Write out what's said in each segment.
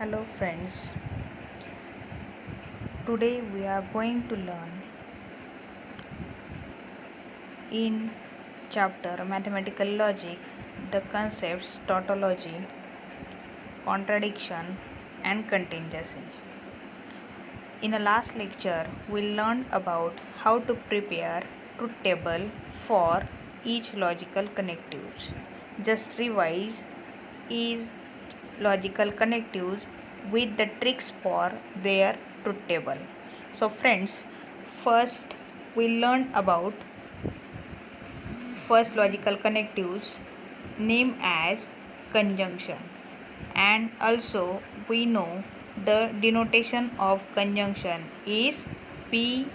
Hello friends, today we are going to learn in chapter Mathematical Logic the concepts tautology, contradiction and contingency. In the last lecture we learned about how to prepare truth table for each logical connectives. Just revise each logical connectives with the tricks for their truth table. So friends, first we learned about first logical connectives named as conjunction, and also we know the denotation of conjunction is P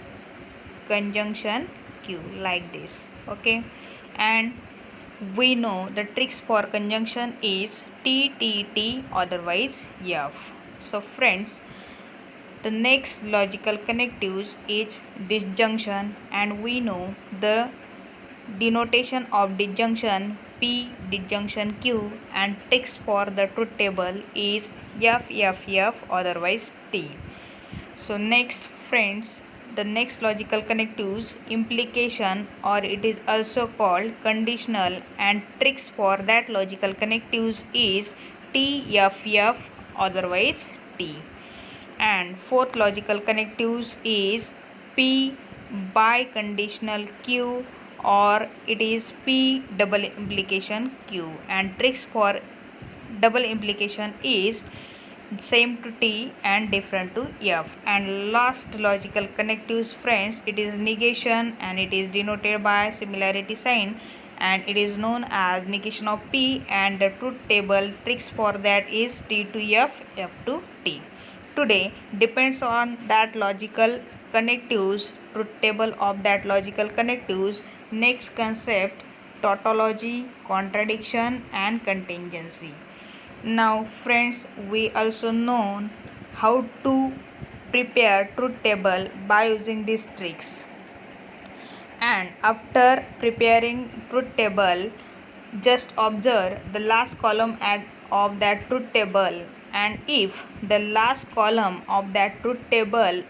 conjunction Q, like this. Okay, and we know the tricks for conjunction is T T T, otherwise F. So friends, the next logical connectives is disjunction, and we know the denotation of disjunction P disjunction Q, and tricks for the truth table is F F F, otherwise T. So next friends, the next logical connectives implication, or it is also called conditional, and tricks for that logical connectives is T F F, otherwise T. And fourth logical connectives is P biconditional Q, or it is P double implication Q, and tricks for double implication is same to T and different to F. And last logical connectives friends, it is negation, and it is denoted by similarity sign, and it is known as negation of P, and the truth table tricks for that is T to F, F to T. Today depends on that logical connectives, truth table of that logical connectives. Next concept, tautology, contradiction and contingency. Now friends, we also know how to prepare truth table by using these tricks. And after preparing truth table, just observe the last column of that truth table, and if the last column of that truth table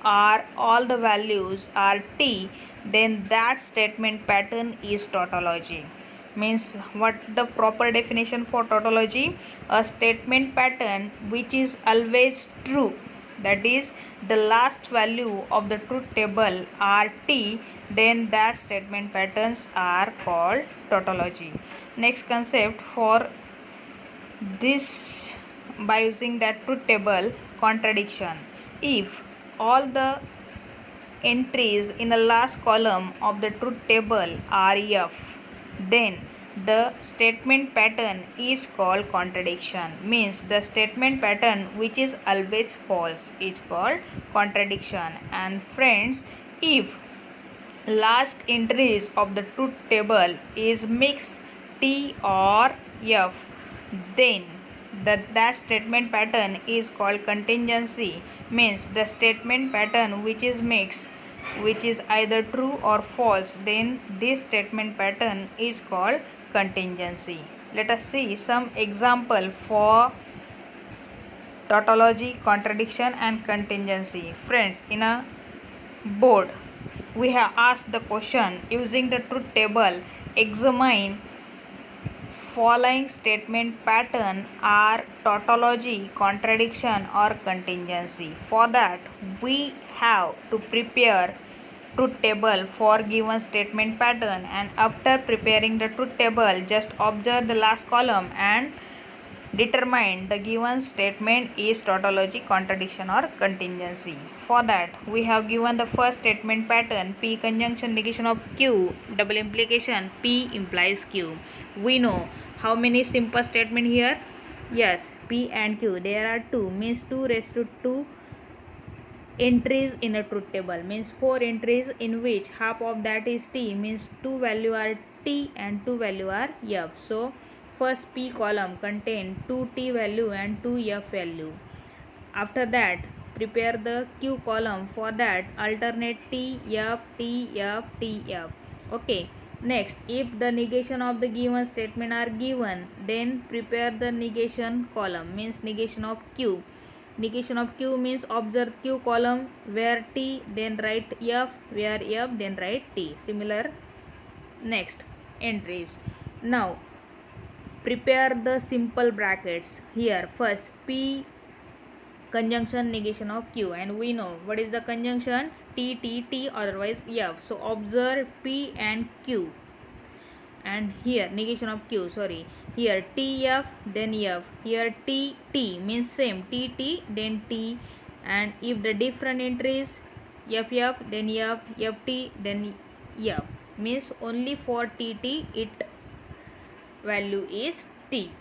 are all the values are T, then that statement pattern is tautology. Means what the proper definition for tautology? A statement pattern which is always true, that is the last value of the truth table are T, then that statement patterns are called tautology. Next concept for this, by using that truth table, contradiction. If all the entries in the last column of the truth table are F, then the statement pattern is called contradiction. Means the statement pattern which is always false is called contradiction. And friends, if last entries of the truth table is mix T or F, then that statement pattern is called contingency. Means the statement pattern which is mixed, which is either true or false, then this statement pattern is called contingency. Let us see some example for tautology, contradiction and contingency. Friends, in a board we have asked the question using the truth table, examine following statement pattern are tautology, contradiction or contingency. For that we have to prepare truth table for given statement pattern, and after preparing the truth table just observe the last column and determine the given statement is tautology, contradiction or contingency. For that we have given the first statement pattern P conjunction negation of Q, double implication P implies Q. We know how many simple statement here? Yes, P and Q. There are 2, means 2 raised to 2 entries in a truth table, means 4 entries in which half of that is T, means 2 value are T and 2 value are F. So first P column contain 2 T value and 2 F value. After that prepare the Q column. For that alternate T F T F T F. Okay, Next, if the negation of the given statement are given, then prepare the negation column, means negation of Q. Negation of Q means observe Q column where T, then write F, where F, then write T. Similar. Next, entries. Now prepare the simple brackets. Here first P conjunction negation of Q, and we know what is the conjunction, T T T, otherwise F. So observe P and Q, and here negation of Q, sorry, here T F, then F, here T T means same, T T, then T, and if the different entries F F, then F, F T, then F, means only for T T it value is T.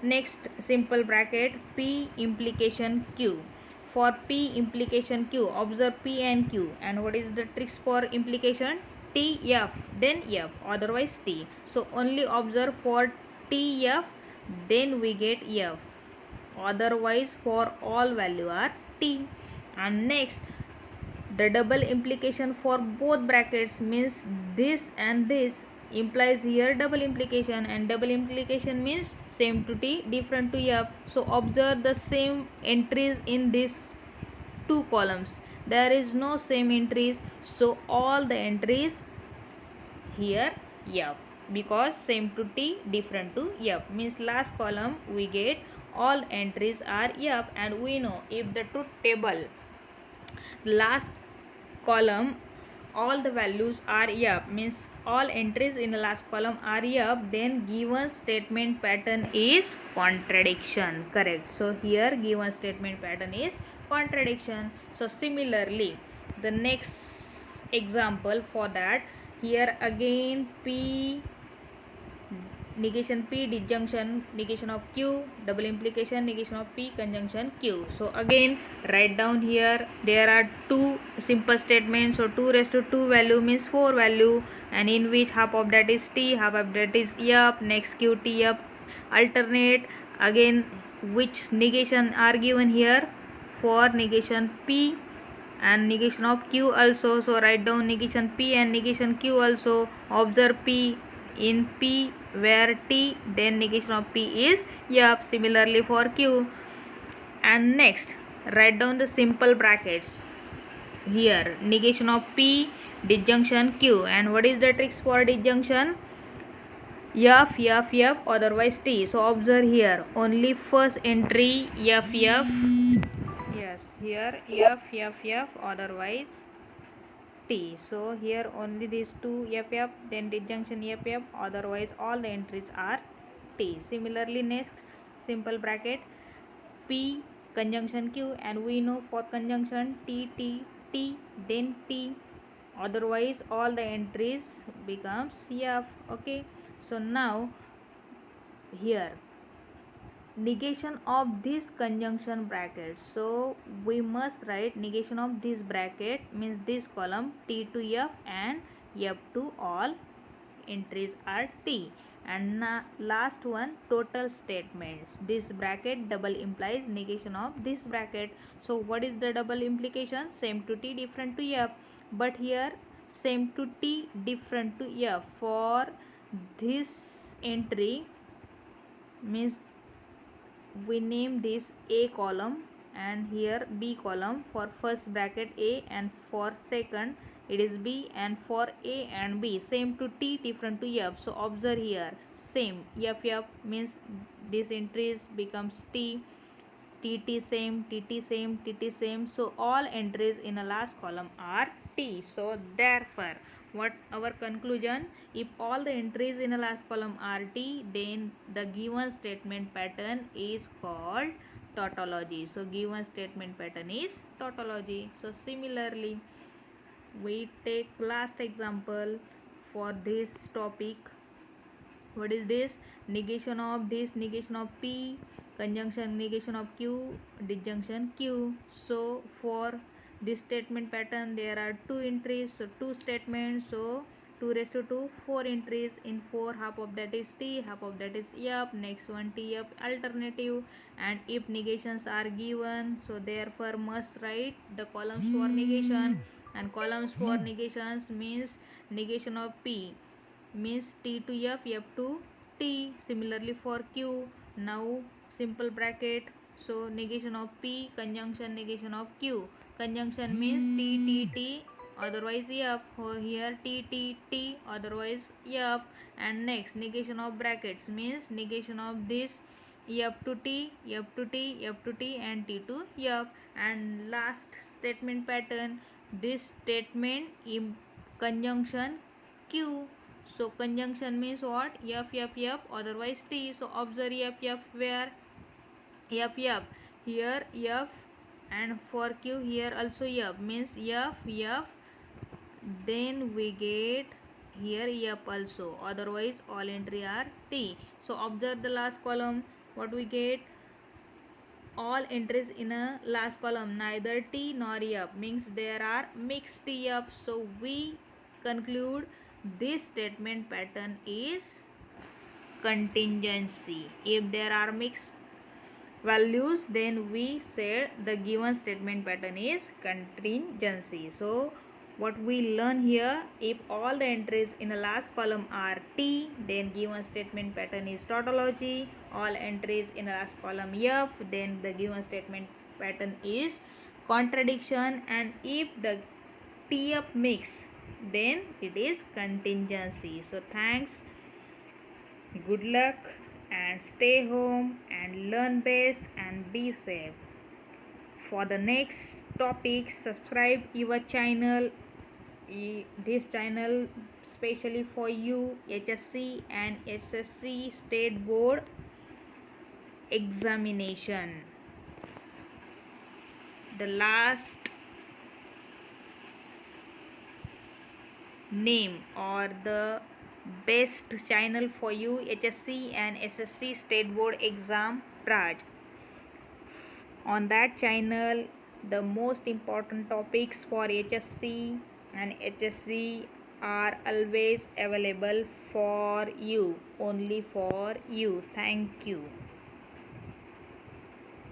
Next simple bracket P implication Q. For P implication Q, observe P and Q, and what is the tricks for implication, T F, then F, otherwise T. So only observe for T F, then we get F, otherwise for all value are T. And next, the double implication for both brackets means this and this implies here double implication, and double implication means same to T, different to F. So observe the same entries in these two columns. There is no same entries, so all the entries here F, because same to T, different to F, means last column we get all entries are F. And we know if the truth table last column all the values are F, means all entries in the last column are F, then given statement pattern is contradiction. Correct. So here given statement pattern is contradiction. So similarly the next example for that, here again P negation P disjunction negation of Q, double implication negation of P conjunction Q. So again write down here, there are two simple statements, so 2 raised to 2 value means 4 value, and in which half of that is T, half of that is F. Next Q T F alternate. Again which negation are given here, for negation P and negation of Q also. So write down negation P and negation Q also. Observe P in P where T, then negation of P is F. Similarly for Q. And next write down the simple brackets. Here negation of P disjunction Q, and what is the tricks for disjunction, F F F, otherwise T. So observe here only first entry F F, yes, here F F F, otherwise T. So here only these two F F, then disjunction F F, otherwise all the entries are T. Similarly next simple bracket P conjunction Q, and we know for conjunction T T T, then T, otherwise all the entries becomes F. Okay, so now here negation of this conjunction bracket, so we must write negation of this bracket, means this column T to F and F to all entries are T. And last one total statements, this bracket double implies negation of this bracket. So what is the double implication, same to T, different to F, but here same to T, different to F. For this entry means we name this A column, and here B column for first bracket A, and for second it is B, and for A and B same to T, different to F. So observe here same F F means this entries becomes T, T T same, T T same, T T same. So all entries in the last column are T. So therefore what our conclusion, if all the entries in the last column are T, then the given statement pattern is called tautology. So given statement pattern is tautology. So similarly we take last example for this topic. What is this, negation of this, negation of P conjunction negation of Q, disjunction Q. So for this statement pattern there are two entries, so two statements, so 2 raised to 2, 4 entries. In 4 half of that is T, half of that is F. Next one T F alternative, and if negations are given, so therefore must write the columns for negation, and columns for negations means negation of P, means T to F, F to T. Similarly for Q, now simple bracket. So negation of P, conjunction negation of Q. Conjunction means T, T, T, otherwise F. Or here T, T, T, otherwise F. And next negation of brackets means negation of this F to T, F to T, F to T, and T to F. And last statement pattern, this statement in conjunction Q. So conjunction means what? F, F, F, otherwise T. So observe F, F where? F, F. Here F, and for Q here also F, means F, F. Then we get here F also, otherwise all entry are T. So observe the last column. What we get? All entries in a last column neither T nor F, means there are mixed F. So we conclude this statement pattern is contingency. If there are mixed values, then we say the given statement pattern is contingency. So what we learn here, if all the entries in the last column are T, then given statement pattern is tautology. All entries in the last column F, then the given statement pattern is contradiction. And if the TF mix, then it is contingency. So thanks, good luck, and stay home and learn best and be safe. For the next topic, subscribe your channel. This channel specially for you HSC and SSC state board examination. The last name or the best channel for you HSC and SSC state board exam, Praj. On that channel, the most important topics for HSC and HSC are always available for you, only for you. Thank you.